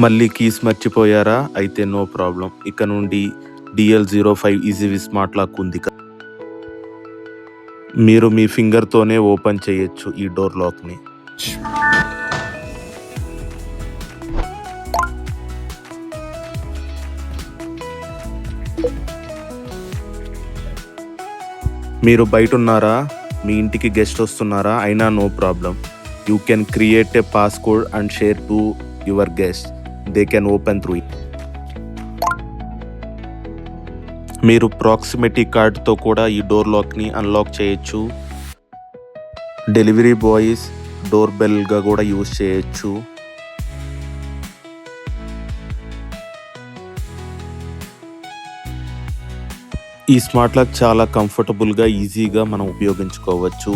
మళ్ళీ కీస్ మర్చిపోయారా? అయితే నో ప్రాబ్లం. ఇక నుండి DL05 ఈజీవి స్మార్ట్ లాక్ ఉంది కదా, మీరు మీ ఫింగర్తోనే ఓపెన్ చేయొచ్చు ఈ డోర్ లాక్ని. మీరు బయట ఉన్నారా, మీ ఇంటికి గెస్ట్ వస్తున్నారా, అయినా no problem. You can create a passcode and share to your guest. They can open through it. మీరు ప్రాక్సిమిటీ కార్డ్తో కూడా ఈ డోర్ లాక్ని అన్లాక్ చేయొచ్చు. డెలివరీ బాయ్స్ డోర్ బెల్గా కూడా యూజ్ చేయొచ్చు. ఈ స్మార్ట్ లాక్ చాలా కంఫర్టబుల్గా ఈజీగా మనం ఉపయోగించుకోవచ్చు.